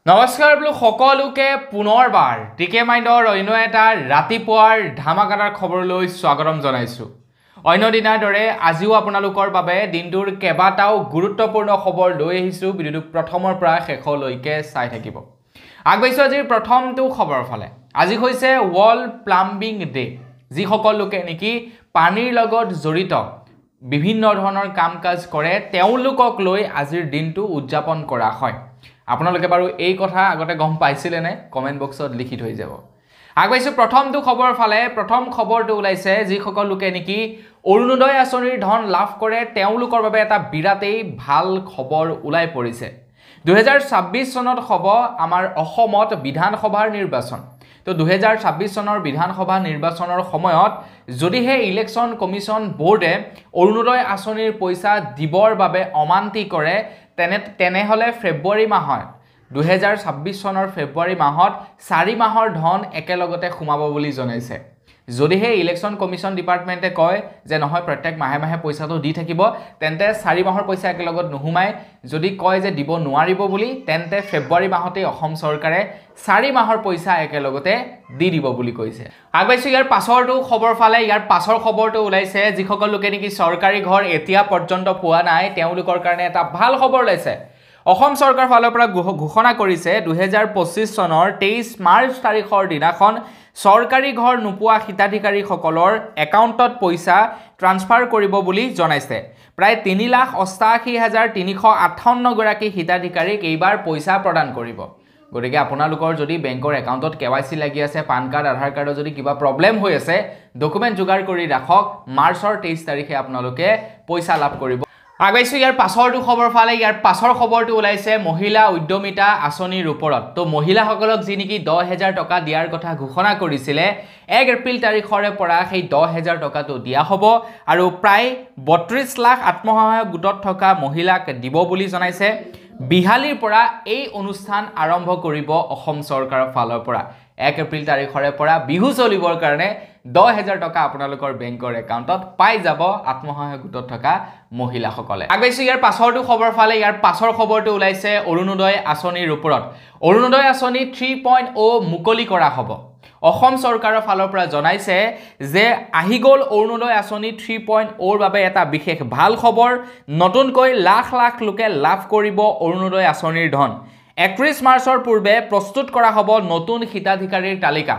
নমস্কাৰ বোলো সকলোকে পুনৰবাৰ টিকে মাইণ্ডৰ অন্য এটা ৰাতিপুৱাৰ ধামাকাদাৰ খবৰলৈ স্বাগতম জনাইছো। অন্য দিনাৰ দৰে আজিও আপোনালোকৰ বাবে দিনটোৰ কেবাটাও গুৰুত্বপূৰ্ণ খবৰ লৈ আহিছো। ভিডিঅ'টো প্ৰথমৰ পৰা শেষলৈকে চাই থাকিব। আগবাইছো আজিৰ প্ৰথমটো খবৰৰ ফালে। আজি হৈছে ৱৰ্ল্ড প্লাম্বিং ডে। যিসকল লোকে নেকি পানীৰ লগত জড়িত বিভিন্ন ধৰণৰ কাম কাজ কৰে তেওঁলোকক লৈ আজিৰ দিনটো উদযাপন কৰা হয়। আপোনালোকে বাৰু এই কথা আগতে গম পাইছিলে নে? কমেন্ট বক্সত লিখি থৈ যাব। আগবাইছো প্ৰথমটো খবৰৰ ফালে। প্ৰথম খবৰটো ওলাইছে যিসকল লোকে নেকি অৰুণোদয় আঁচনিৰ ধন লাভ কৰে তেওঁলোকৰ বাবে এটা বিৰাটেই ভাল খবৰ ওলাই পৰিছে। 2026 চনত হ'ব আমাৰ অসমত বিধানসভাৰ নিৰ্বাচন। তো 2026 চনৰ বিধানসভা নিৰ্বাচনৰ সময়ত যদিহে ইলেকশ্যন কমিশ্যন বোৰ্ডে অৰুণোদয় আঁচনিৰ পইচা দিবৰ বাবে অমান্তি কৰে তেনেহলে ফেব্ৰুৱাৰী মাহত 2026 চনৰ ফেব্ৰুৱাৰী মাহত 4 মাহৰ ধন একেলগতে সোমাব বুলি জনাইছে। যদিহে ইলেকশ্যন কমিশ্যন ডিপাৰ্টমেণ্টে কয় যে নহয় প্ৰত্যেক মাহে মাহে পইচাটো দি থাকিব তেন্তে 4 মাহৰ পইচা একেলগত নোহোমাই। যদি কয় যে দিব নোৱাৰিব বুলি তেন্তে ফেব্ৰুৱাৰী মাহতে অসম চৰকাৰে 4 মাহৰ পইচা একেলগতে দি দিব বুলি কৈছে। আগবাইছো ইয়াৰ পাছৰটো খবৰ ফালে। ইয়াৰ পাছৰ খবৰটো ওলাইছে যিসকল লোকে নেকি চৰকাৰী ঘৰ এতিয়া পৰ্যন্ত পোৱা নাই তেওঁলোকৰ কাৰণে এটা ভাল খবৰ ওলাইছে। অসম চৰকাৰ ফালৰ পৰা ঘোষণা কৰিছে 2025 চনৰ 23 মাৰ্চ তাৰিখৰ দিনাখন চৰকাৰী ঘৰ নোপোৱা হিতাধিকাৰীসকলৰ একাউণ্টত পইচা ট্ৰান্সফাৰ কৰিব বুলি জনাইছে। প্ৰায় 3,88,358 গৰাকী হিতাধিকাৰীক এইবাৰ পইচা প্ৰদান কৰিব। গতিকে আপোনালোকৰ যদি বেংকৰ একাউণ্টত KYC লাগি আছে, পান কাৰ্ড, আধাৰ কাৰ্ডৰ যদি কিবা প্ৰব্লেম হৈ আছে, ডকুমেণ্ট যোগাৰ কৰি ৰাখক। মাৰ্চৰ 23 তাৰিখে আপোনালোকে পইচা লাভ কৰিব। আগবাইছো ইয়াৰ পাছৰটো খবৰ ফালে। ইয়াৰ পাছৰ খবৰটো ওলাইছে মহিলা উদ্যমিতা আঁচনিৰ ওপৰত। তো মহিলাসকলক যি নেকি 10,000 টকা দিয়াৰ কথা ঘোষণা কৰিছিলে 1 এপ্ৰিল তাৰিখৰে পৰা সেই 10,000 টকাটো দিয়া হ'ব আৰু প্ৰায় 32 লাখ আত্মসহায়ক গোটত থকা মহিলাক দিব বুলি জনাইছে। বিহালীৰ পৰা এই অনুষ্ঠান আৰম্ভ কৰিব অসম চৰকাৰৰ ফালৰ পৰা। 1 এপ্ৰিল তাৰিখৰে পৰা বিহু চলিবৰ কাৰণে 10,000 টকা আপোনালোকৰ বেংকৰ একাউণ্টত পাই যাব আত্মসহায়ক গোটত থকা মহিলাসকলে। আগবাইছো ইয়াৰ পাছৰটো খবৰ ফালে। ইয়াৰ পাছৰ খবৰটো ওলাইছে অৰুণোদয় আঁচনিৰ ওপৰত। অৰুণোদয় আঁচনি 3.0 মুকলি কৰা হ'ব। অসম চৰকাৰৰ ফালৰ পৰা জনাইছে যে আহি গ'ল অৰুণোদয় আঁচনি 3.0ৰ বাবে এটা বিশেষ ভাল খবৰ। নতুনকৈ লাখ লাখ লোকে লাভ কৰিব অৰুণোদয় আঁচনিৰ ধন। 31 মাৰ্চৰ পূৰ্বে প্ৰস্তুত কৰা হ'ব নতুন হিতাধিকাৰীৰ তালিকা।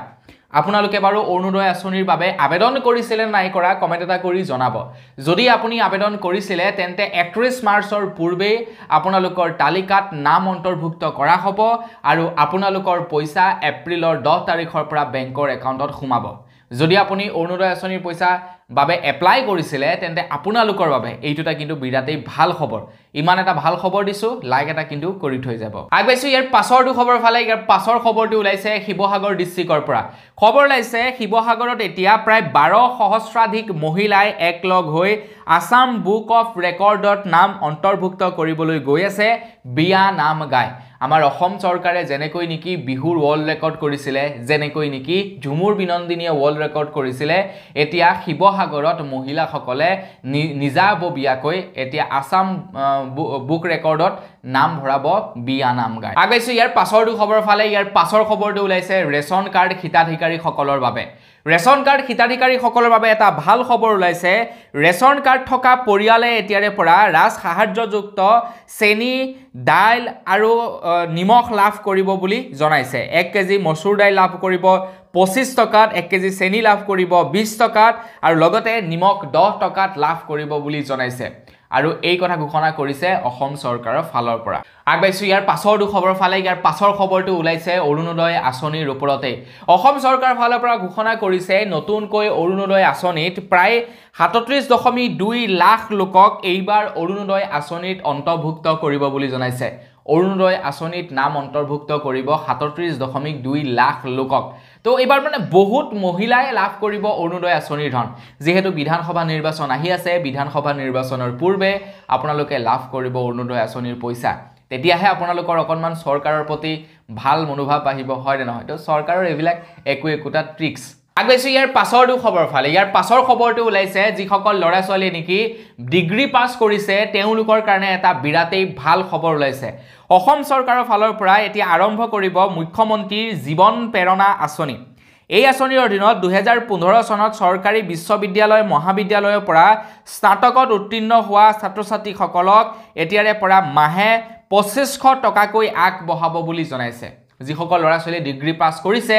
আপোনালোকে বাৰু অৰুণোদয় আঁচনিৰ বাবে আবেদন কৰিছিলে নাই কৰা কমেণ্ট এটা কৰি জনাব। যদি আপুনি আবেদন কৰিছিলে তেন্তে 31 মাৰ্চৰ পূৰ্বে আপোনালোকৰ তালিকাত নাম অন্তৰ্ভুক্ত কৰা হ'ব আৰু আপোনালোকৰ পইচা এপ্ৰিলৰ 10 তাৰিখৰ পৰা বেংকৰ একাউণ্টত সোমাব। যদি আপুনি অৰুণোদয় আঁচনিৰ পইচা বাবে এপ্লাই কৰিছিলে তেন্তে আপোনালোকৰ বাবে এইটোটা কিন্তু বিৰাটেই ভাল খবৰ। ইমান এটা ভাল খবৰ দিছো, লাইক এটা কিন্তু কৰি থৈ যাব। আগবাইছো ইয়াৰ পাছৰটো খবৰ ফালে। ইয়াৰ পাছৰ খবৰটো ওলাইছে শিৱসাগৰ ডিষ্ট্ৰিক্টৰ পৰা। খবৰ ওলাইছে শিৱসাগৰত এতিয়া প্ৰায় 12 সহস্ৰাধিক মহিলাই একলগ হৈ আসাম বুক অফ ৰেকৰ্ডত নাম অন্তৰ্ভুক্ত কৰিবলৈ গৈ আছে বিয়া নাম গাই। আমাৰ অসম চৰকাৰে যেনেকৈ নেকি বিহুৰ ৱৰ্ল্ড ৰেকৰ্ড কৰিছিলে, যেনেকৈ নেকি ঝুমুৰ বিনন্দিনীয়ে ৱৰ্ল্ড ৰেকৰ্ড কৰিছিলে, এতিয়া শিৱসাগৰত মহিলাসকলে নিজাববীয়াকৈ এতিয়া আসাম বুক ৰেকৰ্ডত নাম ভৰাব বিয়া নাম গাই। আগবাইছো ইয়াৰ পাছৰটো খবৰ ফালে। ইয়াৰ পাছৰ খবৰটো ওলাইছে ৰেচন কাৰ্ড হিতাধিকাৰীসকলৰ বাবে। ৰেচন কাৰ্ড হিতাধিকাৰীসকলৰ বাবে এটা ভাল খবৰ ওলাইছে। ৰেচন কাৰ্ড থকা পৰিয়ালে এতিয়াৰে পৰা ৰাজ সাহায্যযুক্ত চেনি, দাইল আৰু নিমখ লাভ কৰিব বুলি জনাইছে। 1 কেজি মচুৰ দাইল লাভ কৰিব 25 টকাত, 1 কেজি চেনি লাভ কৰিব 20 টকাত আৰু লগতে নিমখ 10 টকাত লাভ কৰিব বুলি জনাইছে। আৰু এই কথা ঘোষণা কৰিছে অসম চৰকাৰৰ ফালৰ পৰা। আগবাইছো ইয়াৰ পাছৰটো খবৰ ফালে। ইয়াৰ পাছৰ খবৰটো ওলাইছে অৰুণোদয় আঁচনিৰ ওপৰতে। অসম চৰকাৰৰ ফালৰ পৰা ঘোষণা কৰিছে নতুনকৈ অৰুণোদয় আঁচনিত প্ৰায় 37.2 লাখ লোকক এইবাৰ অৰুণোদয় আঁচনিত অন্তৰ্ভুক্ত কৰিব বুলি জনাইছে। অৰুণোদয় আঁচনিত নাম অন্তৰ্ভুক্ত কৰিব 37.2 লাখ লোকক। তো এইবাৰ মানে বহুত মহিলাই লাভ কৰিব অৰুণোদয় আঁচনিৰ ধন। যেহেতু বিধানসভা নিৰ্বাচন আহি আছে, বিধানসভা নিৰ্বাচনৰ পূৰ্বে আপোনালোকে লাভ কৰিব অৰুণোদয় আঁচনিৰ পইচা। তেতিয়াহে আপোনালোকৰ অকণমান চৰকাৰৰ প্ৰতি ভাল মনোভাৱ আহিব, হয় নে নহয়? তো চৰকাৰৰ এইবিলাক একোটা ট্ৰিক্স আগবাইছো ইয়াৰ পাছৰটো খবৰ ফালে ইয়াৰ পাছৰ খবৰটো ওলাইছে যিসকল ল'ৰা ছোৱালী নেকি ডিগ্ৰী পাছ কৰিছে তেওঁলোকৰ কাৰণে এটা বিৰাটেই ভাল খবৰ ওলাইছে অসম চৰকাৰৰ ফালৰ পৰা এতিয়া আৰম্ভ কৰিব মুখ্যমন্ত্ৰীৰ জীৱন প্ৰেৰণা আঁচনি এই আঁচনিৰ অধীনত 2015 চনত চৰকাৰী বিশ্ববিদ্যালয় মহাবিদ্যালয়ৰ পৰা স্নাতকত উত্তীৰ্ণ হোৱা ছাত্ৰ-ছাত্ৰীসকলক এতিয়াৰে পৰা মাহে 2500 টকাকৈ আগবঢ়াব বুলি জনাইছে যিসকল ল'ৰা ছোৱালী ডিগ্ৰী পাছ কৰিছে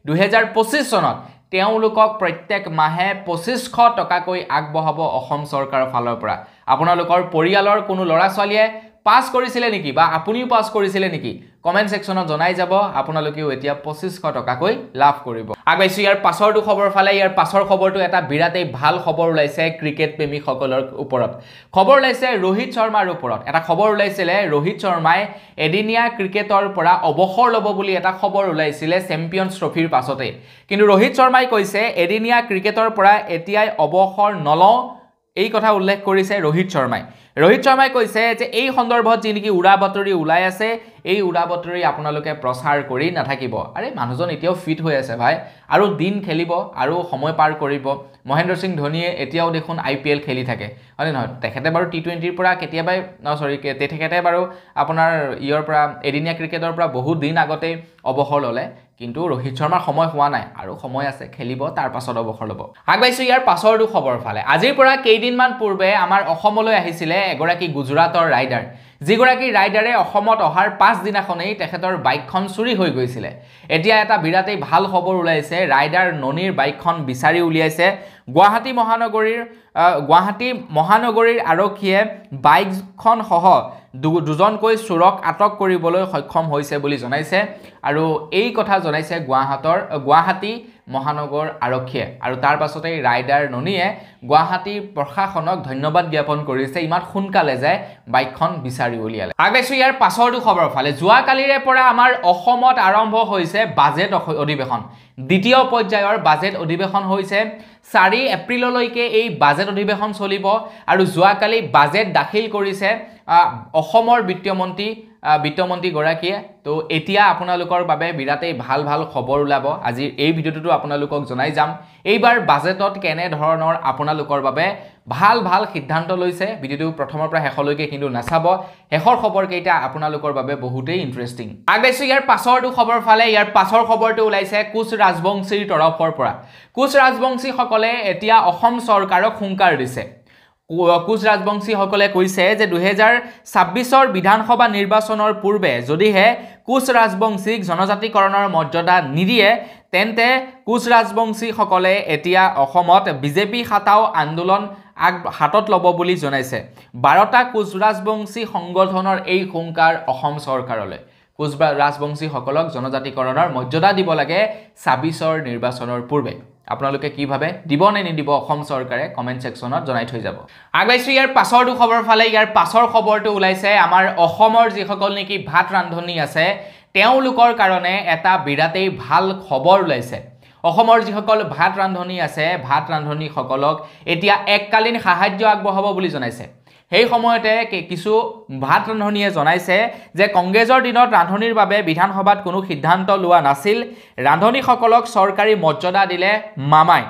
2025 চনত তেওঁলোকক প্ৰত্যেক মাহে 2500 টকাকৈ আগবঢ়াব অসম চৰকাৰৰ ফালৰ পৰা আপোনালোকৰ পৰিয়ালৰ কোনো ল'ৰা ছোৱালীয়ে পাছ কৰিছিলে নেকি বা আপুনিও পাছ কৰিছিলে নেকি কমেন্ট সেকশনত জনাই যাব আপোনালোকেও এতিয়া 2500 টকাকৈ লাভ কৰিব আগবাইছো ইয়াৰ পাছৰটো খবৰ ফালে ইয়াৰ পাছৰ খবৰটো এটা বিৰাটেই ভাল খবৰ ওলাইছে ক্ৰিকেট প্ৰেমীসকলৰ ওপৰত খবৰ ওলাইছে ৰোহিত শৰ্মাৰ ওপৰত এটা খবৰ ওলাইছিলে ৰোহিত শৰ্মাই এদিনীয়া ক্ৰিকেটৰ পৰা অৱসৰ ল'ব বুলি এটা খবৰ ওলাইছিলে চেম্পিয়নছ ট্ৰফিৰ পাছতে কিন্তু ৰোহিত শৰ্মাই কৈছে এদিনীয়া ক্ৰিকেটৰ পৰা এতিয়াই অৱসৰ নলওঁ এই কথা উল্লেখ কৰিছে ৰোহিত শৰ্মাই কৈছে যে এই সন্দৰ্ভত যি নেকি উৰা বাতৰি ওলাই আছে এই উৰা বাতৰি আপোনালোকে প্ৰচাৰ কৰি নাথাকিব আৰে মানুহজন এতিয়াও ফিট হৈ আছে ভাই আৰু দিন খেলিব আৰু সময় পাৰ কৰিব মহেন্দ্ৰ সিং ধোনীয়ে এতিয়াও দেখোন IPL খেলি থাকে হয় নহয় তেখেতে বাৰু T20ৰ পৰা কেতিয়াবাই তেখেতে বাৰু আপোনাৰ ইয়াৰ পৰা এদিনীয়া ক্ৰিকেটৰ পৰা বহুত দিন আগতে অৱসৰ ল'লে কিন্তু ৰোহিত শৰ্মাৰ সময় হোৱা নাই আৰু সময় আছে খেলিব তাৰ পাছত অৱসৰ ল'ব আগবাইছো ইয়াৰ পাছৰটো খবৰ ফালে আজিৰ পৰা কেইদিনমান পূৰ্বে আমাৰ অসমলৈ আহিছিলে এগৰাকী গুজৰাটৰ ৰাইডাৰ যিগৰাকী ৰাইডাৰে অসমত অহাৰ 5 দিনাখনেই তেখেতৰ বাইকখন চুৰি হৈ গৈছিলে এতিয়া এটা বিৰাটেই ভাল খবৰ ওলাইছে ৰাইডাৰ ননীৰ বাইকখন বিচাৰি উলিয়াইছে গুৱাহাটী মহানগৰীৰ আৰক্ষীয়ে বাইকখন সহ দুজনকৈ চোৰক আটক কৰিবলৈ সক্ষম হৈছে বুলি জনাইছে আৰু এই কথা জনাইছে গুৱাহাটী মহানগৰ আৰক্ষীয়ে আৰু তাৰ পাছতে ৰাইডাৰ ননীয়ে গুৱাহাটী প্ৰশাসনক ধন্যবাদ জ্ঞাপন কৰিছে ইমান সোনকালে যে বাইকখন বিচাৰি উলিয়ালে আগবাইছো ইয়াৰ পাছৰটো খবৰ ফালে যোৱা কালিৰে পৰা আমাৰ অসমত আৰম্ভ হৈছে বাজেট অধিৱেশন দ্বিতীয় পৰ্যায়ৰ বাজেট অধিৱেশন হৈছে 4 এপ্ৰিললৈকে এই বাজেট অধিৱেশন চলিব আৰু যোৱা কালি বাজেট দাখিল কৰিছে অসমৰ বিত্তমন্ত্ৰী গৰাকীয়ে তো এতিয়া আপোনালোকৰ বাবে বিৰাটেই ভাল খবৰ ওলাব আজি এই ভিডিওটো আপোনালোকক জনাই যাম এইবাৰ বাজেটত কেনে ধৰণৰ আপোনালোকৰ বাবে ভাল সিদ্ধান্ত লৈছে ভিডিওটো প্ৰথমৰ পৰা শেষলৈকে কিন্তু নাচাব শেষৰ খবৰ কেইটা আপোনালোকৰ বাবে বহুতেই ইন্টাৰেষ্টিং আগবাইছো ইয়াৰ পাছৰটো খবৰ ফালে ইয়াৰ পাছৰ খবৰটো ওলাইছে কোচ ৰাজবংশীৰ তৰফৰ পৰা কোচ ৰাজবংশীসকলে এতিয়া অসম চৰকাৰক হুংকাৰ দিছে কোচ ৰাজবংশীসকলে কৈছে যে 2026ৰ বিধানসভা নিৰ্বাচনৰ পূৰ্বে যদিহে কোচ ৰাজবংশীক জনজাতিকৰণৰ মৰ্যাদা নিদিয়ে তেন্তে কোচ ৰাজবংশীসকলে এতিয়া অসমত বিজেপি খাটাও আন্দোলন হাতত ল'ব বুলি জনাইছে 12টা কোচ ৰাজবংশী সংগঠনৰ এই হুংকাৰ অসম চৰকাৰলৈ কোচ ৰাজবংশীসকলক জনজাতিকৰণৰ মৰ্যাদা দিব লাগে 26ৰ নিৰ্বাচনৰ পূৰ্বে আপোনালোকে কি ভাবে দিব নে নিদিব অসম চৰকাৰে কমেন্ট সেকশনত জনাই থৈ যাব আগবাইছো ইয়াৰ পাছৰটো খবৰ ফালে ইয়াৰ পাছৰ খবৰটো ওলাইছে আমাৰ অসমৰ যিসকল নেকি ভাত ৰান্ধনি আছে তেওঁলোকৰ কাৰণে এটা বিৰাটেই ভাল খবৰ ওলাইছে অসমৰ যিসকল ভাত ৰান্ধনি আছে ভাত ৰান্ধনিসকলক এতিয়া এককালীন সাহায্য আগবঢ়াব বুলি জনাইছে সেই সময়তে কিছু ভাত ৰান্ধনিয়ে জনাইছে যে কংগ্ৰেছৰ দিনত ৰান্ধনিৰ বাবে বিধানসভাত কোনো সিদ্ধান্ত লোৱা নাছিল ৰান্ধনিসকলক চৰকাৰী মৰ্যাদা দিলে মামাই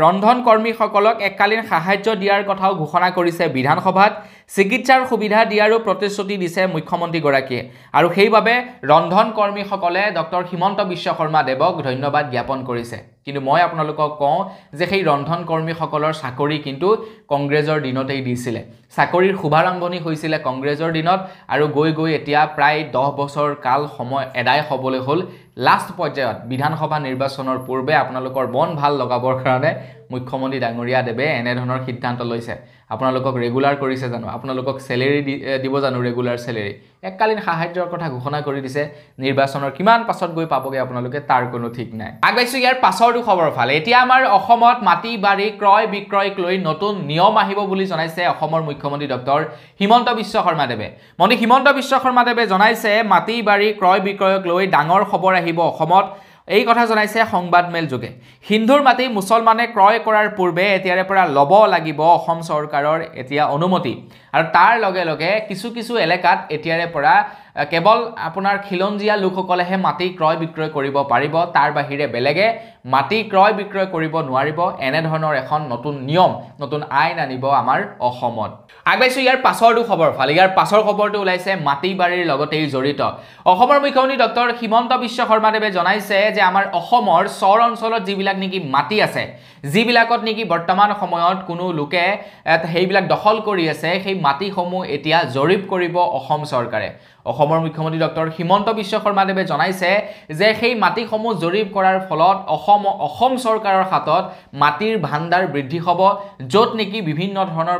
ৰন্ধন কৰ্মীসকলক এককালীন সাহায্য দিয়াৰ কথাও ঘোষণা কৰিছে বিধানসভাত চিকিৎসাৰ সুবিধা দিয়াৰো প্ৰতিশ্ৰুতি দিছে মুখ্যমন্ত্ৰী গৰাকীয়ে আৰু সেইবাবে ৰন্ধন কৰ্মীসকলে ডক্টৰ হিমন্ত বিশ্ব শৰ্মা দেৱক ধন্যবাদ জ্ঞাপন কৰিছে কিন্তু মই আপোনালোকক কওঁ যে সেই ৰন্ধন কৰ্মীসকলৰ চাকৰি কিন্তু কংগ্ৰেছৰ দিনতেই দিছিলে চাকৰিৰ শুভাৰম্ভণি হৈছিল কংগ্ৰেছৰ দিনত আৰু গৈ এতিয়া প্ৰায় 10 বছৰ কাল সময় এদায় হ'বলৈ হ'ল লাষ্ট পৰ্যায়ত বিধানসভা নিৰ্বাচনৰ পূৰ্বে আপোনালোকৰ মন ভাল লগাবৰ কাৰণে মুখ্যমন্ত্ৰী ডাঙৰীয়া দেৱে এনে ধৰণৰ সিদ্ধান্ত লৈছে আপোনালোকক ৰেগুলাৰ কৰিছে জানো আপোনালোকক স্যালাৰি দিব জানো ৰেগুলাৰ স্যালাৰি এককালীন সাহায্যৰ কথা ঘোষণা কৰি দিছে নিৰ্বাচনৰ কিমান পাছত গৈ পাবগে আপোনালোকে তাৰ কোনো ঠিক নাই আগবাইছো ইয়াৰ পাছৰটো খবৰ ফালে এতিয়া আমাৰ অসমত মাটি বাৰী ক্ৰয় বিক্ৰয়ক লৈ নতুন নিয়ম আহিব বুলি জনাইছে অসমৰ মুখ্যমন্ত্ৰী ডক্টৰ হিমন্ত বিশ্ব শৰ্মা দেৱে মন্ত্ৰী হিমন্ত বিশ্ব শৰ্মা দেৱে জনাইছে মাটি বাৰী ক্ৰয় বিক্ৰয়ক লৈ ডাঙৰ খবৰ আহিব অসমত এই কথা জনাইছে সংবাদমেল যোগে হিন্দুৰ মাটি মুছলমানে ক্ৰয় কৰাৰ পূৰ্বে এতিয়াৰে পৰা ল'ব লাগিব অসম চৰকাৰৰ এতিয়া অনুমতি আৰু তাৰ লগে লগে কিছু এলেকাত এতিয়াৰে পৰা কেৱল আপোনাৰ খিলঞ্জীয়া লোকসকলেহে মাটি ক্ৰয় বিক্ৰয় কৰিব পাৰিব তাৰ বাহিৰে বেলেগে মাটি ক্ৰয় বিক্ৰয় কৰিব নোৱাৰিব এনে ধৰণৰ এখন নতুন নিয়ম নতুন আইন আনিব আমাৰ অসমত আগবাইছো ইয়াৰ পাছৰটো খবৰ ফালে ইয়াৰ পাছৰ খবৰটো ওলাইছে মাটি বাৰীৰ লগতেই জড়িত অসমৰ মুখ্যমন্ত্ৰী ডক্টৰ হিমন্ত বিশ্ব শৰ্মাদেৱে জনাইছে যে আমাৰ অসমৰ চৰ অঞ্চলত যিবিলাক নেকি মাটি আছে যিবিলাকত নেকি বৰ্তমান সময়ত কোনো লোকে সেইবিলাক দখল কৰি আছে সেই মাটিসমূহ এতিয়া জৰীপ কৰিব অসম চৰকাৰে অসমৰ মুখ্যমন্ত্ৰী ডক্টৰ হিমন্ত বিশ্ব শৰ্মাদেৱে জনাইছে যে সেই মাটিসমূহ জৰীপ কৰাৰ ফলত অসম চৰকাৰৰ হাতত মাটিৰ ভাণ্ডাৰ বৃদ্ধি হ'ব য'ত নেকি বিভিন্ন ধৰণৰ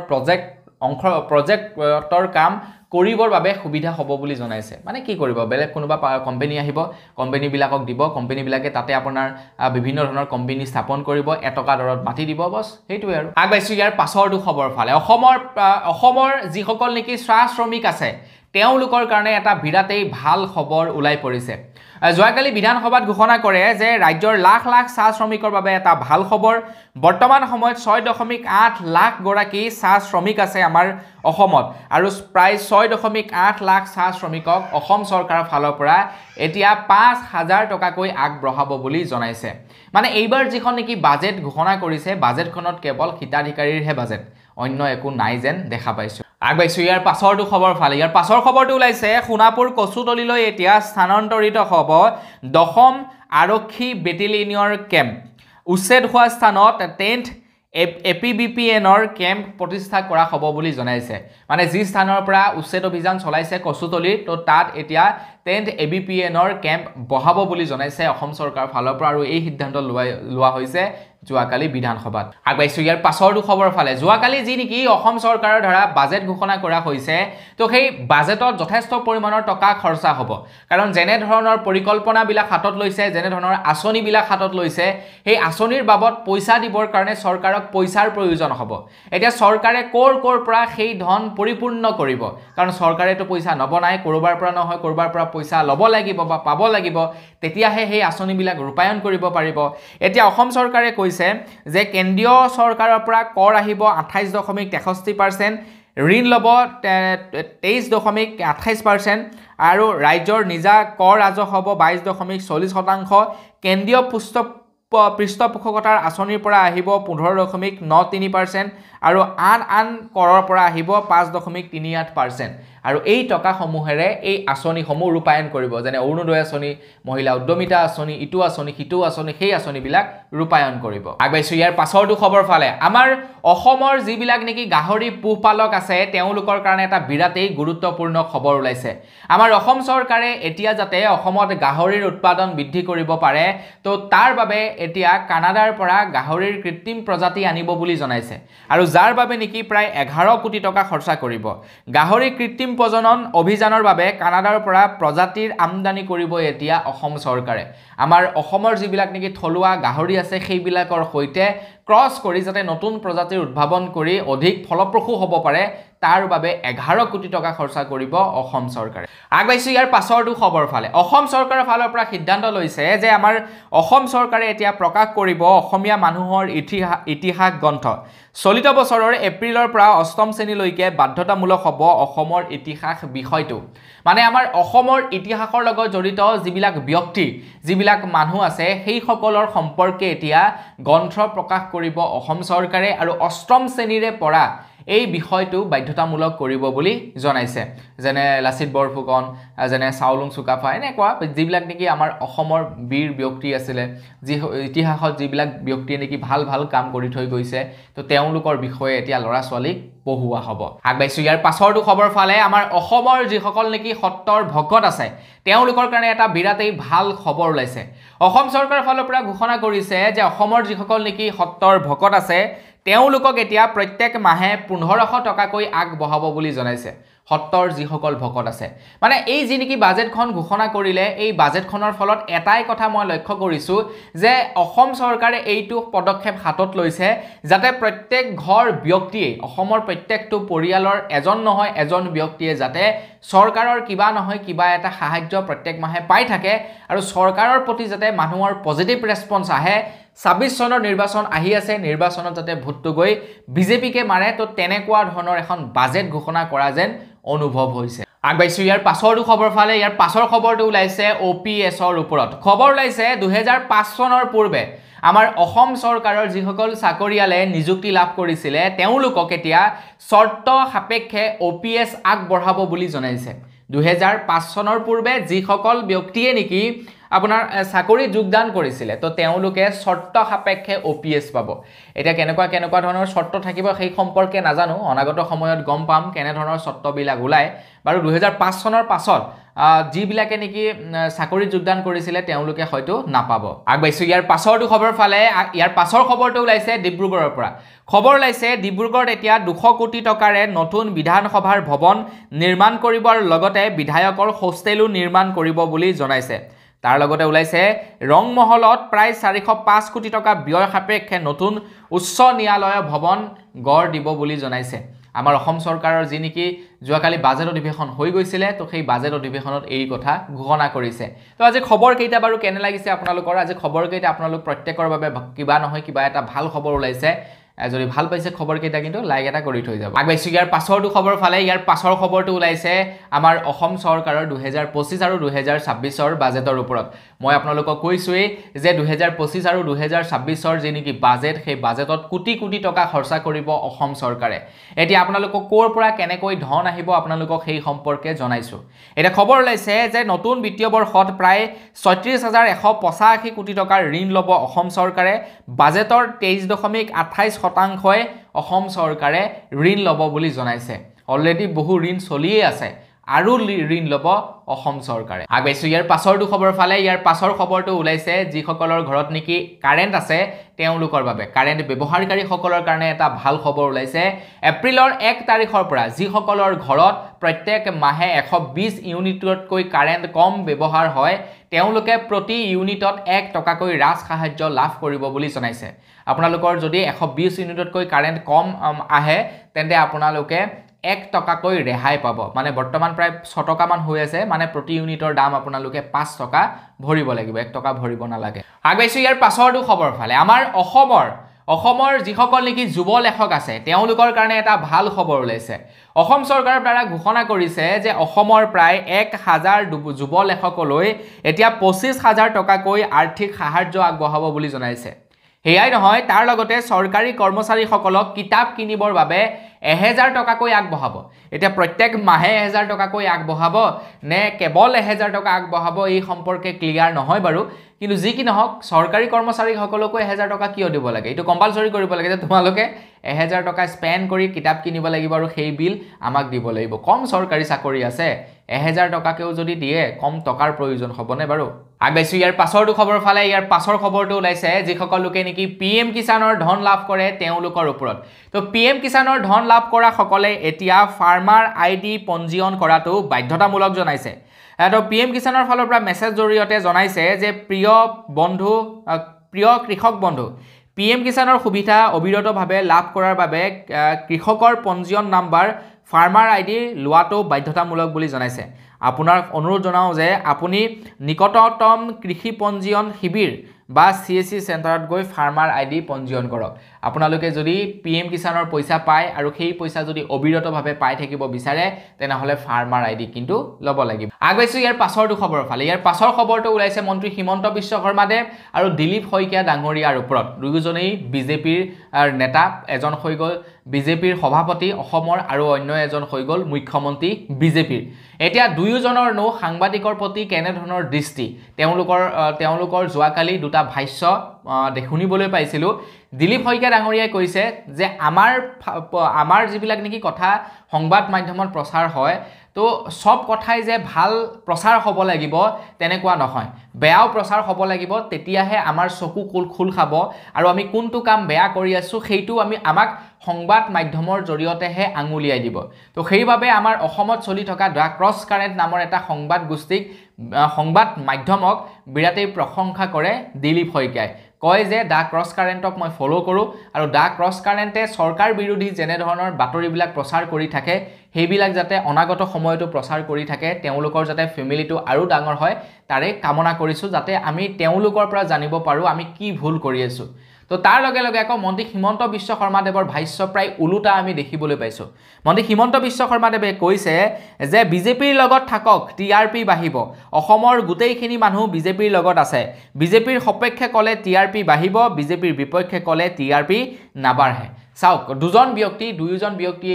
প্ৰজেক্টৰ কাম কৰিবৰ বাবে সুবিধা হ'ব বুলি জনাইছে মানে কি কৰিব বেলেগ কোনোবা কোম্পানী আহিব কোম্পানীবিলাকক দিব কোম্পানীবিলাকে তাতে আপোনাৰ বিভিন্ন ধৰণৰ কোম্পানী স্থাপন কৰিব এটকা দৰত মাটি দিব বস সেইটোৱে আৰু আগবাইছো ইয়াৰ পাছৰটো খবৰ ফালে অসমৰ যিসকল নেকি চাহ শ্ৰমিক আছে তেওঁলোকৰ কাৰণে এটা বিৰাটেই ভাল খবৰ ওলাই পৰিছে যোৱাকালি বিধানসভাত ঘোষণা কৰে যে ৰাজ্যৰ লাখ লাখ চাহ শ্ৰমিকৰ বাবে এটা ভাল খবৰ বৰ্তমান সময়ত 6.8 লাখ গৰাকী চাহ শ্ৰমিক আছে আমাৰ অসমত আৰু প্ৰায় 6.8 লাখ চাহ শ্ৰমিকক অসম চৰকাৰৰ ফালৰ পৰা এতিয়া 5,000 টকাকৈ আগবঢ়াব বুলি জনাইছে মানে এইবাৰ যিখন নেকি বাজেট ঘোষণা কৰিছে বাজেটখনত কেৱল হিতাধিকাৰীৰহে বাজেট অন্য একো নাই যেন দেখা পাইছো আগবাইছো ইয়াৰ পাছৰটো খবৰ ফালে ইয়াৰ পাছৰ খবৰটো ওলাইছে সোণাপুৰ কচুতলিলৈ এতিয়া স্থানান্তৰিত হ'ব 10ম আৰক্ষী বেটেলিয়নৰ কেম্প উচ্ছেদ হোৱা স্থানত 10th APBPNৰ কেম্প প্ৰতিষ্ঠা কৰা হ'ব বুলি জনাইছে মানে যি স্থানৰ পৰা উচ্ছেদ অভিযান চলাইছে কচুতলি তো তাত এতিয়া 10th ABPNৰ কেম্প বহাব বুলি জনাইছে অসম চৰকাৰৰ ফালৰ পৰা আৰু এই সিদ্ধান্ত লোৱা হৈছে যোৱাকালি বিধানসভাত আগবাইছো ইয়াৰ পাছৰটো খবৰ ফালে যোৱাকালি যি নেকি অসম চৰকাৰৰ দ্বাৰা বাজেট ঘোষণা কৰা হৈছে তো সেই বাজেটত যথেষ্ট পৰিমাণৰ টকা খৰচা হ'ব কাৰণ যেনে ধৰণৰ পৰিকল্পনাবিলাক হাতত লৈছে যেনে ধৰণৰ আঁচনিবিলাক হাতত লৈছে সেই আঁচনিৰ বাবদ পইচা দিবৰ কাৰণে চৰকাৰক পইচাৰ প্ৰয়োজন হ'ব এতিয়া চৰকাৰে কৰ পৰা সেই ধন পৰিপূৰ্ণ কৰিব কাৰণ চৰকাৰেতো পইচা নবনায় কৰবাৰ পৰা নহয় কৰবাৰ পৰা পইচা ল'ব লাগিব বা পাব লাগিব তেতিয়াহে সেই আঁচনিবিলাক ৰূপায়ণ কৰিব পাৰিব এতিয়া অসম চৰকাৰে কৈছে যে কেন্দ্ৰীয় চৰকাৰৰ পৰা কৰ আহিব 28.63% ঋণ ল'ব 23.28% আৰু ৰাজ্যৰ নিজা কৰ ৰাজহ হ'ব 22.40% কেন্দ্ৰীয় পৃষ্ঠপোষকতাৰ আঁচনিৰ পৰা আহিব 15.93% আৰু আন কৰৰ পৰা আহিব 5.38% আৰু এই টকাসমূহেৰে এই আঁচনিসমূহ ৰূপায়ণ কৰিব যেনে অৰুণোদয় আঁচনি মহিলা উদ্যমিতা আঁচনি ইটো আঁচনি সিটো আঁচনি সেই আঁচনিবিলাক ৰূপায়ণ কৰিব আগবাইছো ইয়াৰ পাছৰটো খবৰ ফালে আমাৰ অসমৰ যিবিলাক নেকি গাহৰি পোহপালক আছে তেওঁলোকৰ কাৰণে এটা বিৰাটেই গুৰুত্বপূৰ্ণ খবৰ ওলাইছে আমাৰ অসম চৰকাৰে এতিয়া যাতে অসমত গাহৰিৰ উৎপাদন বৃদ্ধি কৰিব পাৰে তো তাৰ বাবে এতিয়া কানাডাৰ পৰা গাহৰিৰ কৃত্ৰিম প্ৰজাতি আনিব বুলি জনাইছে আৰু যাৰ বাবে নেকি প্ৰায় 11 কোটি টকা খৰচা কৰিব গাহৰি কৃত্ৰিম প্ৰজনন অভিযানৰ বাবে কানাডাৰ পৰা প্ৰজাতিৰ আমদানি কৰিব এতিয়া অসম চৰকাৰে আমাৰ অসমৰ যিবিলাক নেকি থলুৱা গাহৰি আছে সেইবিলাকৰ সৈতে ক্ৰছ কৰি যাতে নতুন প্ৰজাতিৰ উদ্ভাৱন কৰি অধিক ফলপ্ৰসূ হ'ব পাৰে তাৰ বাবে 11 কোটি টকা খৰচা কৰিব অসম চৰকাৰে আগবাইছো ইয়াৰ পাছৰটো খবৰ ফালে অসম চৰকাৰৰ ফালৰ পৰা সিদ্ধান্ত লৈছে যে আমাৰ অসম চৰকাৰে এতিয়া প্ৰকাশ কৰিব অসমীয়া মানুহৰ ইতিহাস গ্ৰন্থ চলিত বছৰৰ এপ্ৰিলৰ পৰা 8ম শ্ৰেণীলৈকে বাধ্যতামূলক হ'ব অসমৰ ইতিহাস বিষয়টো মানে আমাৰ অসমৰ ইতিহাসৰ লগত জড়িত যিবিলাক ব্যক্তি যিবিলাক মানুহ আছে সেই সকলৰ সম্পৰ্কে এতিয়া গ্ৰন্থ প্ৰকাশ কৰিব অসম চৰকাৰে আৰু 8ম শ্ৰেণীৰে পৰা এই বিষয়টো বাধ্যতামূলক কৰিব বুলি জনাইছে যেনে লাচিত বৰফুকন যেনে চাউলুং চুকাফা এনেকুৱা যিবিলাক নেকি আমাৰ অসমৰ বীৰ ব্যক্তি আছিল যি ইতিহাসত যিবিলাক ব্যক্তিয়ে নেকি ভাল কাম কৰি থৈ গৈছে তো তেওঁলোকৰ বিষয়ে এতিয়া ল'ৰা ছোৱালীক পঢ়ুৱা হ'ব আগবাইছো ইয়াৰ পাছৰটো খবৰ ফালে আমাৰ অসমৰ যিসকল নেকি সত্ৰৰ ভকত আছে তেওঁলোকৰ কাৰণে এটা বিৰাটেই ভাল খবৰ ওলাইছে অসম চৰকাৰৰ ফালৰ পৰা ঘোষণা কৰিছে যে অসমৰ যিসকল নেকি সত্ৰৰ ভকত আছে তেওঁলোকক এতিয়া প্ৰত্যেক মাহে 1500 টকাকৈ আগবঢ়াব বুলি জনাইছে সত্তৰ যিসকল ভকত আছে মানে এই যি নেকি বাজেটখন ঘোষণা কৰিলে এই বাজেটখনৰ ফলত এটাই কথা মই লক্ষ্য কৰিছো যে অসম চৰকাৰে এইটো পদক্ষেপ হাতত লৈছে যাতে প্ৰত্যেক ঘৰ ব্যক্তিয়ে অসমৰ প্ৰত্যেকটো পৰিয়ালৰ এজন নহয় এজন ব্যক্তিয়ে যাতে চৰকাৰৰ কিবা নহয় কিবা এটা সাহায্য প্ৰত্যেক মাহে পাই থাকে আৰু চৰকাৰৰ প্ৰতি যাতে মানুহৰ পজিটিভ ৰেসপন্স আহে 26 চনৰ নিৰ্বাচন আহি আছে নিৰ্বাচনত যাতে ভোটটো গৈ বিজেপিকে মাৰে তো তেনেকুৱা ধৰণৰ এখন বাজেট ঘোষণা কৰা যেন অনুভৱ হৈছে আগবাইছো ইয়াৰ পাছৰটো খবৰ ফালে ইয়াৰ পাছৰ খবৰটো ওলাইছে OPSৰ ওপৰত খবৰ ওলাইছে 2005 চনৰ পূৰ্বে আমাৰ অসম চৰকাৰৰ যিসকল চাকৰিয়ালে নিযুক্তি লাভ কৰিছিলে তেওঁলোকক এতিয়া শৰ্ত সাপেক্ষে OPS আগবঢ়াব বুলি জনাইছে 2005 চনৰ পূৰ্বে যিসকল ব্যক্তিয়ে নেকি আপোনাৰ চাকৰি যোগদান কৰিছিলে তো তেওঁলোকে শৰ্ত সাপেক্ষে OPS পাব এটা কেনেকুৱা ধৰণৰ শৰ্ত থাকিব সেই সম্পৰ্কে নাজানো অনাগত সময়ত গম পাম কেনে ধৰণৰ শৰ্তবিলাক ওলায় বাৰু 2005 চনৰ পাছত যিবিলাকে নেকি চাকৰি যোগদান কৰিছিলে তেওঁলোকে হয়তো নাপাব আগবাইছো ইয়াৰ পাছৰটো খবৰ ফালে ইয়াৰ পাছৰ খবৰটো ওলাইছে ডিব্ৰুগড়ৰ পৰা খবৰ ওলাইছে ডিব্ৰুগড়ত এতিয়া 200 কোটি টকাৰে নতুন বিধানসভাৰ ভৱন নিৰ্মাণ কৰিব আৰু লগতে বিধায়কৰ হোষ্টেলো নিৰ্মাণ কৰিব বুলি জনাইছে তাৰ লগতে ওলাইছে ৰংমহলত প্ৰায় 405 কোটি টকা ব্যয় সাপেক্ষে নতুন উচ্চ ন্যায়ালয় ভৱন গঢ় দিব বুলি জনাইছে আমাৰ অসম চৰকাৰৰ যি নেকি যোৱাকালি বাজেট অধিৱেশন হৈ গৈছিলে তো সেই বাজেট অধিৱেশনত এই কথা ঘোষণা কৰিছে তো আজি খবৰ কেইটা বাৰু কেনে লাগিছে আপোনালোকৰ আজি খবৰ কেইটা আপোনালোক প্ৰত্যেকৰ বাবে কিবা নহয় কিবা এটা ভাল খবৰ ওলাইছে যদি ভাল পাইছে খবৰ কেইটা কিন্তু লাইক এটা কৰি থৈ যাব আগবাইছো ইয়াৰ পাছৰটো খবৰ ফালে ইয়াৰ পাছৰ খবৰটো ওলাইছে আমাৰ অসম চৰকাৰৰ 2025 আৰু 2026ৰ বাজেটৰ ওপৰত মই আপোনালোকক কৈছোৱে যে 2025 আৰু 2026ৰ যি নেকি বাজেট সেই বাজেটত কোটি কোটি টকা খৰচা কৰিব অসম চৰকাৰে এতিয়া আপোনালোকক কোৰ পৰা কেনেকৈ ধন আহিব আপোনালোকক সেই সম্পৰ্কে জনাইছো এটা খবৰ ওলাইছে যে নতুন বিত্তীয় বৰ্ষত প্ৰায় 36185 কোটি টকাৰ ঋণ ল'ব অসম চৰকাৰে বাজেটৰ 23.28% অসম চৰকাৰে ঋণ ল'ব বুলি জনাইছে অলৰেডি বহু ঋণ চলিয়ে আছে আৰু ঋণ ল'ব অসম চৰকাৰে আগবাইছো ইয়াৰ পাছৰটো খবৰ ফালে ইয়াৰ পাছৰ খবৰটো ওলাইছে যিসকলৰ ঘৰত নেকি কাৰেণ্ট আছে তেওঁলোকৰ বাবে কাৰেণ্ট ব্যৱহাৰকাৰী সকলৰ কাৰণে এটা ভাল খবৰ ওলাইছে এপ্ৰিলৰ 1 তাৰিখৰ পৰা যিসকলৰ ঘৰত প্ৰত্যেক মাহে 120 ইউনিটতকৈ কাৰেণ্ট কম ব্যৱহাৰ হয় তেওঁলোকে প্ৰতি ইউনিটত 1 টকাকৈ ৰাজ সাহায্য লাভ কৰিব বুলি জনাইছে আপোনালোকৰ যদি 120 ইউনিটতকৈ কাৰেণ্ট কম আহে তেন্তে আপোনালোকে 1 টকাকৈ ৰেহাই পাব মানে বৰ্তমান প্ৰায় 6 টকা মান হৈ আছে মানে প্ৰতি ইউনিটৰ দাম আপোনালোকে 5 টকা ভৰিব লাগিব 1 টকা ভৰিব নালাগে আগবাইছো ইয়াৰ পাছৰটো খবৰ ফালে আমাৰ অসমৰ যিসকল নেকি যুৱ লেখক আছে তেওঁলোকৰ কাৰণে এটা ভাল খবৰ ওলাইছে অসম চৰকাৰৰ দ্বাৰা ঘোষণা কৰিছে যে অসমৰ প্ৰায় 1000 যুৱ লেখকলৈ এতিয়া 25000 টকাকৈ আৰ্থিক সাহায্য আগবঢ়াব বুলি জনাইছে হেয়াই নহয় তাৰ লগতে চৰকাৰী কৰ্মচাৰীসকলক কিতাপ কিনিবৰ বাবে 1000 টকাকৈ আগবঢ়াব এতিয়া প্ৰত্যেক মাহে 1000 টকাকৈ আগবঢ়াব নে কেৱল 1000 টকা আগবঢ়াব এই সম্পৰ্কে ক্লিয়াৰ নহয় বাৰু কিন্তু যি কি নহওক চৰকাৰী কৰ্মচাৰীসকলকো 1000 টকা কিয় দিব লাগে এইটো কম্পালসৰি কৰিব লাগে যে তোমালোকে 1000 টকা স্পেন্ড কৰি কিতাপ কিনিব লাগিব আৰু সেই বিল আমাক দিব লাগিব কম চৰকাৰী চাকৰি আছে 1000 টকাকেও যদি দিয়ে কম টকাৰ প্ৰয়োজন হ'বনে বাৰু আগবাইছো ইয়াৰ পাছৰটো খবৰ ফালে ইয়াৰ পাছৰ খবৰটো ওলাইছে যিসকল লোকে নেকি PM কিষাণৰ ধন লাভ কৰে তেওঁলোকৰ ওপৰত তো PM কিষাণৰ ধন লাভ কৰা সকলে এতিয়া ফাৰ্মাৰ ID পঞ্জীয়ন কৰাটো বাধ্যতামূলক জনাইছে আৰু PM কিষাণৰ ফালৰ পৰা মেছেজ জৰিয়তে জনাইছে যে প্ৰিয় কৃষক বন্ধু PM কিষাণৰ সুবিধা অবিৰতভাৱে লাভ কৰাৰ বাবে কৃষকৰ পঞ্জীয়ন নাম্বাৰ ফাৰ্মাৰ ID লোৱাটো বাধ্যতামূলক বুলি জনাইছে আপোনাৰ অনুৰোধ জনাও যে আপুনি নিকটতম কৃষি পঞ্জীয়ন শিবিৰ বা CSC চেণ্টাৰত গৈ ফাৰ্মাৰ ID পঞ্জীয়ন কৰক আপোনালোকে যদি PM কিষাণৰ পইচা পায় আৰু সেই পইচা যদি অবিৰতভাৱে পাই থাকিব বিচাৰে তেনেহলে ফাৰ্মাৰ ID কিন্তু ল'ব লাগিব আগবাইছো ইয়াৰ পাছৰটো খবৰ ফালে ইয়াৰ পাছৰ খবৰটো ওলাইছে মন্ত্ৰী হিমন্ত বিশ্ব শৰ্মাদেৱ আৰু দিলীপ শইকীয়া ডাঙৰীয়াৰ ওপৰত দুয়োজনেই বিজেপিৰ নেতা এজন হৈ গ'ল বিজেপিৰ সভাপতি অসমৰ আৰু অন্য এজন হৈ গ'ল মুখ্যমন্ত্ৰী বিজেপিৰ এতিয়া দুয়োজনৰ নো সাংবাদিকৰ প্ৰতি কেনে ধৰণৰ দৃষ্টি তেওঁলোকৰ যোৱাকালি দুটা ভাষ্য শুনিবলৈ পাইছিলো দিলীপ শইকীয়া ডাঙৰীয়াই কৈছে যে আমাৰ যিবিলাক নেকি কথা সংবাদ মাধ্যমত প্ৰচাৰ হয় তো সব কথাই যে ভাল প্ৰচাৰ হ'ব লাগিব তেনেকুৱা নহয় বেয়াও প্ৰচাৰ হ'ব লাগিব তেতিয়াহে আমাৰ চকু খুল খাব আৰু আমি কোনটো কাম বেয়া কৰি আছো সেইটো আমাক সংবাদ মাধ্যমৰ জৰিয়তেহে আঙুলিয়াই দিব তো সেইভাবে আমাৰ অসমত চলি থকা দ্য ক্ৰছ কাৰেণ্ট নামৰ এটা সংবাদ গোষ্ঠীক সংবাদ মাধ্যমক বিৰাটেই প্ৰশংসা কৰে দিলীপ শইকীয়াই কয় যে দ্য ক্ৰছ কাৰেণ্টক মই ফলো কৰো আৰু দ্য ক্ৰছ কাৰেণ্টে সৰকাৰ বিৰোধী যেনে ধৰণৰ বাতৰিবিলাক প্ৰচাৰ কৰি থাকে সেইবিলাক যাতে অনাগত সময়তো প্ৰচাৰ কৰি থাকে তেওঁলোকৰ যাতে ফ্যামিলিটো আৰু ডাঙৰ হয় তাৰে কামনা কৰিছো যাতে আমি তেওঁলোকৰ পৰা জানিব পাৰো আমি কি ভুল কৰি আছো তো তাৰ লগে লগে আকৌ মন্ত্ৰী হিমন্ত বিশ্ব শৰ্মাদেৱৰ ভাষ্য প্ৰায় ওলোটা আমি দেখিবলৈ পাইছোঁ মন্ত্ৰী হিমন্ত বিশ্ব শৰ্মাদেৱে কৈছে যে বিজেপিৰ লগত থাকক টিআৰপি বাঢ়িব অসমৰ গোটেইখিনি মানুহ বিজেপিৰ লগত আছে বিজেপিৰ সপক্ষে ক'লে টিআৰপি বাঢ়িব বিজেপিৰ বিপক্ষে ক'লে টিআৰপি নাবাঢ়ে চাওক দুজন ব্যক্তি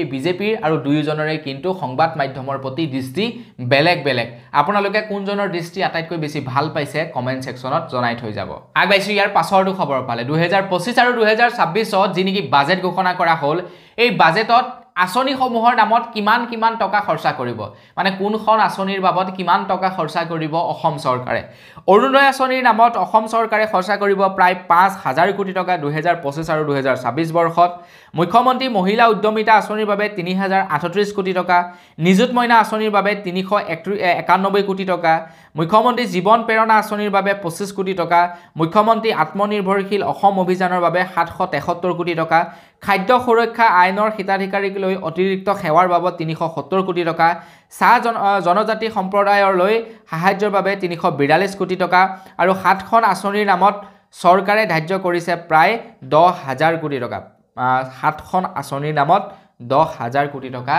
এই বিজেপিৰ আৰু দুয়োজনৰে কিন্তু সংবাদ মাধ্যমৰ প্ৰতি দৃষ্টি বেলেগ বেলেগ আপোনালোকে কোনজনৰ দৃষ্টি আটাইতকৈ বেছি ভাল পাইছে কমেন্ট সেকশনত জনাই থৈ যাব আগবাইছো ইয়াৰ পাছৰটো খবৰ পালে 2025 আৰু 2026ত যি নেকি বাজেট ঘোষণা কৰা হ'ল এই বাজেটত আঁচনিসমূহৰ নামত কিমান টকা খৰচা কৰিব মানে কোনখন আঁচনিৰ বাবদ কিমান টকা খৰচা কৰিব অসম চৰকাৰে অৰুণোদয় আঁচনিৰ নামত অসম চৰকাৰে খৰচা কৰিব প্ৰায় 5000 কোটি টকা 2025 আৰু 2026 বৰ্ষত মুখ্যমন্ত্ৰী মহিলা উদ্যমিতা আঁচনিৰ বাবে 3038 কোটি টকা নিযুত মইনা আঁচনিৰ বাবে 391 কোটি টকা মুখ্যমন্ত্ৰী জীৱন প্ৰেৰণা আঁচনিৰ বাবে 25 কোটি টকা মুখ্যমন্ত্ৰী আত্মনিৰ্ভৰশীল অসম অভিযানৰ বাবে 773 কোটি টকা খাদ্য সুৰক্ষা আইনৰ হিতাধিকাৰীক লৈ অতিৰিক্ত সেৱাৰ বাবদ 370 কোটি টকা চাহ জনজাতি সম্প্ৰদায়ৰ লৈ সাহায্যৰ বাবে 342 কোটি টকা আৰু 7খন আঁচনিৰ নামত চৰকাৰে ধাৰ্য কৰিছে প্ৰায় 10000 কোটি টকা 7খন আঁচনিৰ নামত 10000 কোটি টকা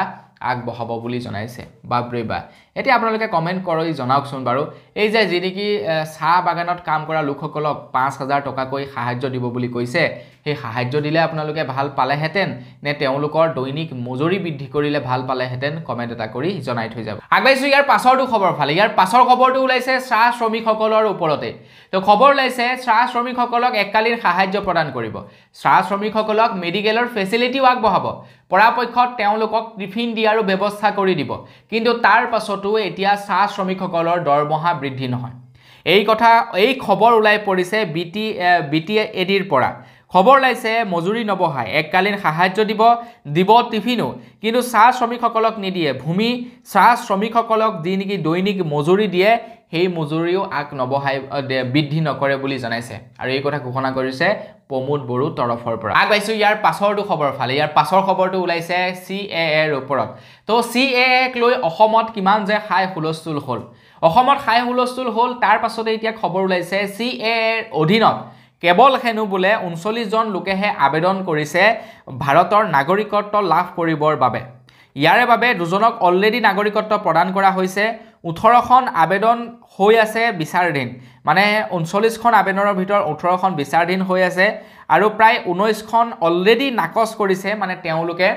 আগবঢ়াব বুলি জনাইছে বাবৰে বা এতিয়া আপোনালোকে কমেন্ট কৰি জনাওকচোন বাৰু এই যে যি নেকি চাহ বাগানত কাম কৰা লোকসকলক 5000 টকাকৈ সাহায্য দিব বুলি কৈছে সেই সাহায্য দিলে আপোনালোকে ভাল পালেহেঁতেন নে তেওঁলোকৰ দৈনিক মজুৰি বৃদ্ধি কৰিলে ভাল পালেহেঁতেন কমেন্ট এটা কৰি জনাই থৈ যাব আগবাইছো ইয়াৰ পাছৰটো খবৰ ফালে ইয়াৰ পাছৰ খবৰটো ওলাইছে চাহ শ্ৰমিকসকলৰ ওপৰতে তো খবৰ ওলাইছে চাহ শ্ৰমিকসকলক এককালীন সাহায্য প্ৰদান কৰিব চাহ শ্ৰমিকসকলক মেডিকেলৰ ফেচিলিটিও আগবঢ়াব পৰাপক্ষত তেওঁলোকক টিফিন দিয়াৰো ব্যৱস্থা কৰি দিব কিন্তু তাৰ পাছতো এতিয়া চাহ শ্ৰমিকসকলৰ দৰমহা বৃদ্ধি নহয় এই খবৰ ওলাই পৰিছে বিটিএডিৰ পৰা খবৰ লাইছে মজুৰি নবহাই এককালীন সাহায্য দিব টিফিনো কিন্তু চাহ শ্ৰমিকসকলক নিদিয়ে ভূমি চাহ শ্ৰমিকসকলক দি নেকি দৈনিক মজুৰি দিয়ে সেই মজুৰিও আক নবহাই বৃদ্ধি নকৰে বুলি জনাইছে আৰু এই কথা ঘোষণা কৰিছে প্ৰমোদ বড়ো তৰফৰ পৰা আগবাইছো ইয়াৰ পাছৰটো খবৰ ফালে ইয়াৰ পাছৰ খবৰটো ওলাইছে CAA ৰ ওপৰত তো CAA ক লৈ অসমত কিমান যে খাই হুলস্থুল হ'ল অসমত খাই হুলস্থুল হ'ল তাৰ পাছতে এতিয়া খবৰ ওলাইছে CAA ৰ অধীনত কেৱল হেনু বোলে 39 জন লোকেহে আবেদন কৰিছে ভাৰতৰ নাগৰিকত্ব লাভ কৰিবৰ বাবে ইয়াৰে বাবে দুজনক অলৰেডি নাগৰিকত্ব প্ৰদান কৰা হৈছে 18খন আবেদন হৈ আছে বিচাৰধীন মানে 39খন আবেদনৰ ভিতৰত 18খন বিচাৰধীন হৈ আছে আৰু প্ৰায় 19খন অলৰেডি নাকচ কৰিছে মানে তেওঁলোকে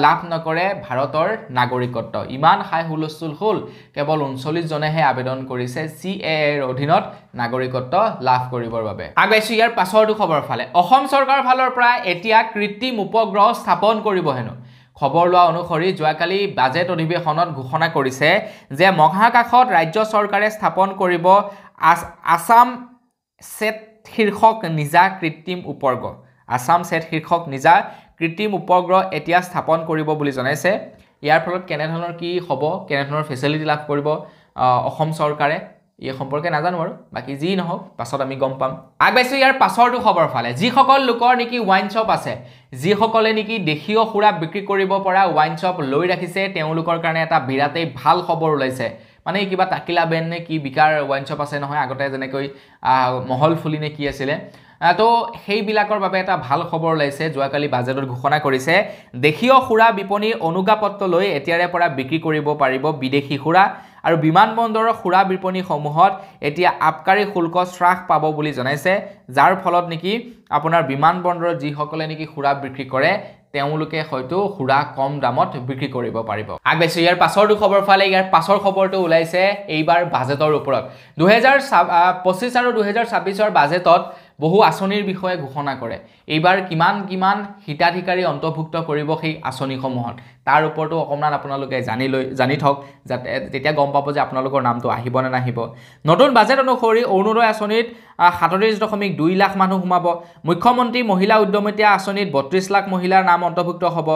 লাভ নকৰে ভাৰতৰ নাগৰিকত্ব ইমান হাই হুলস্থুল হ'ল কেৱল 39 জনেহে আবেদন কৰিছে CAA ৰ অধীনত নাগৰিকত্ব লাভ কৰিবৰ বাবে আগবাইছো ইয়াৰ পাছৰটো খবৰ ফালে অসম চৰকাৰৰ ফালৰ পৰা এতিয়া কৃত্ৰিম উপগ্ৰহ স্থাপন কৰিব হেনো খবৰ লোৱা অনুসৰি যোৱাকালি বাজেট অধিৱেশনত ঘোষণা কৰিছে যে মহাকাশত ৰাজ্য চৰকাৰে স্থাপন কৰিব আসাম সেট শীৰ্ষক নিজা কৃত্ৰিম উপগ্ৰহ আসাম সেট শীৰ্ষক নিজা কৃত্ৰিম উপগ্ৰহ এতিয়া স্থাপন কৰিব বুলি জনাইছে ইয়াৰ ফলত কেনেধৰণৰ কি হ'ব কেনেধৰণৰ ফেচিলিটি লাভ কৰিব অসম চৰকাৰে এই সম্পৰ্কে নাজানো আৰু বাকি যি নহওক পাছত আমি গম পাম আগবাইছো ইয়াৰ পাছৰটো খবৰ ফালে যিসকল লোকৰ নেকি ওয়াইন শ্বপ আছে যিসকলে নেকি দেশীয় সুৰা বিক্ৰী কৰিব পৰা ওয়াইন শ্বপ লৈ ৰাখিছে তেওঁলোকৰ কাৰণে এটা বিৰাটেই ভাল খবৰ ওলাইছে মানে কিবা টাকিলা বেন নে কি বিকাৰ ওয়াইন শ্বপ আছে নহয় আগতে যেনেকৈ মহল ফুলি নে কি আছিলে তো সেইবিলাকৰ বাবে এটা ভাল খবৰ ওলাইছে যোৱাকালি বাজেটত ঘোষণা কৰিছে দেশীয় সুৰা বিপণীৰ অনুজ্ঞাপত্ৰ লৈ এতিয়াৰে পৰা বিক্ৰী কৰিব পাৰিব বিদেশী সুৰা আৰু বিমানবন্দৰৰ সুৰা বিপণীসমূহত এতিয়া আবকাৰী শুল্ক হ্ৰাস পাব বুলি জনাইছে যাৰ ফলত নেকি আপোনাৰ বিমানবন্দৰত যিসকলে নেকি সুৰা বিক্ৰী কৰে তেওঁলোকে হয়তো সুৰা কম দামত বিক্ৰী কৰিব পাৰিব আগবাইছো ইয়াৰ পাছৰটো খবৰ ফালে ইয়াৰ পাছৰ খবৰটো ওলাইছে এইবাৰ বাজেটৰ ওপৰত 2025 আৰু 2026ৰ বাজেটত বহু আঁচনিৰ বিষয়ে ঘোষণা কৰে এইবাৰ কিমান হিতাধিকাৰী অন্তৰ্ভুক্ত কৰিব সেই আঁচনিসমূহত তাৰ ওপৰতো অকমান আপোনালোকে জানি থক যাতে তেতিয়া গম পাব যে আপোনালোকৰ নামটো আহিব নে নাহিব নতুন বাজেট অনুসৰি অৰুণোদয় আঁচনিত 37.2 লাখ মানুহ সোমাব মুখ্যমন্ত্ৰী মহিলা উদ্যমিতা আঁচনিত 32 লাখ মহিলাৰ নাম অন্তৰ্ভুক্ত হ'ব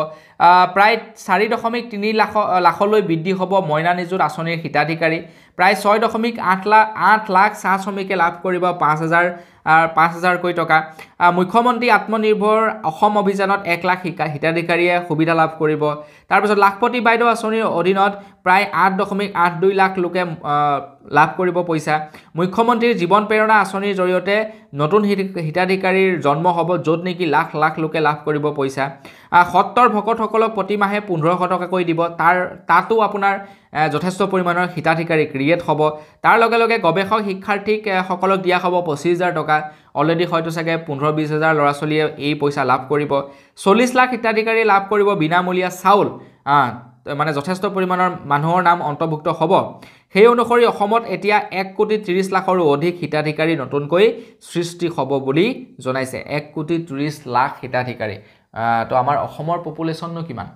প্ৰায় 4.3 লাখলৈ বৃদ্ধি হ'ব মইনা নিযুত আঁচনিৰ হিতাধিকাৰী প্ৰায় 6.8 লাখ চাহ শ্ৰমিকে লাভ কৰিব 5000 কোটি টকা মুখ্যমন্ত্ৰী আত্মনিৰ্ভৰ অসম অভিযানত 1 লাখ হিতাধিকাৰীয়ে সুবিধা লাভ কৰিব তাৰ পিছত লাখপতি বাইদেউ আঁচনিৰ অধীনত প্ৰায় 8.82 লাখ লোকে লাভ কৰিব পইচা মুখ্যমন্ত্ৰীৰ জীৱন প্ৰেৰণা আঁচনিৰ জৰিয়তে নতুন হিতাধিকাৰীৰ জন্ম হ'ব য'ত নেকি লাখ লাখ লোকে লাভ কৰিব পইচা সত্তৰ ভকতসকলক প্ৰতিমাহে 1500 টকাকৈ দিব তাতো আপোনাৰ যথেষ্ট পৰিমাণৰ হিতাধিকাৰী ক্ৰিয়েট হ'ব তাৰ লগে লগে গৱেষক শিক্ষাৰ্থীক সকলক দিয়া হ'ব 25000 টকা অলৰেডি হয়তো চাগে 15-20 ল'ৰা ছোৱালীয়ে এই পইচা লাভ কৰিব 40 লাখ হিতাধিকাৰী লাভ কৰিব বিনামূলীয়া চাউল মানে যথেষ্ট পৰিমাণৰ মানুহৰ নাম অন্তৰ্ভুক্ত হ'ব সেই অনুসৰি অসমত এতিয়া 1,30,00,000 অধিক হিতাধিকাৰী নতুনকৈ সৃষ্টি হ'ব বুলি জনাইছে 1,30,00,000 হিতাধিকাৰী তো আমাৰ অসমৰ পপুলেশ্যননো কিমান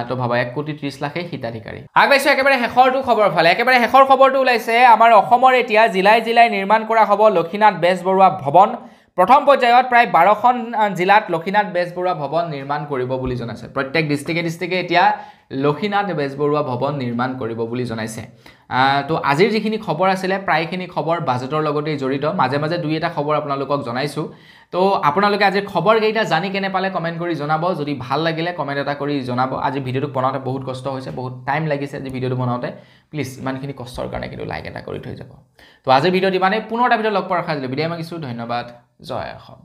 তো ভাবা 1,30,00,000 হিতাধিকাৰী আগবাইছো একেবাৰে শেষৰটো খবৰ ফালে একেবাৰে শেষৰ খবৰটো ওলাইছে আমাৰ অসমৰ এতিয়া জিলাই জিলাই নিৰ্মাণ কৰা হ'ব লক্ষীনাথ বেজবৰুৱা ভৱন প্ৰথম পৰ্যায়ত প্ৰায় 12খন জিলাত লক্ষীনাথ বেজবৰুৱা ভৱন নিৰ্মাণ কৰিব বুলি জনাইছে প্ৰত্যেক ডিষ্ট্ৰিক্টে এতিয়া লক্ষীনাথ বেজবৰুৱা ভৱন নিৰ্মাণ কৰিব বুলি জনাইছে তো আজিৰ যিখিনি খবৰ আছিলে প্ৰায়খিনি খবৰ বাজেটৰ লগতে জড়িত মাজে মাজে দুই এটা খবৰ আপোনালোকক জনাইছো তো আপোনালোকে আজি খবৰ কেইটা জানি কেনে পালে কমেন্ট কৰি জনাব যদি ভাল লাগিলে কমেন্ট এটা কৰি জনাব আজি ভিডিওটো বনাওতে বহুত কষ্ট হৈছে বহুত টাইম লাগিছে আজি ভিডিওটো বনাওতে প্লিজ ইমানখিনি কষ্টৰ কাৰণে কিন্তু লাইক এটা কৰি থৈ যাব তো আজি ভিডিওটি মানে পুনৰ এটা ভিডিও লগ পোৱাৰ আশা কৰিলো বিদায় মাগিছো ধন্যবাদ জয় অসম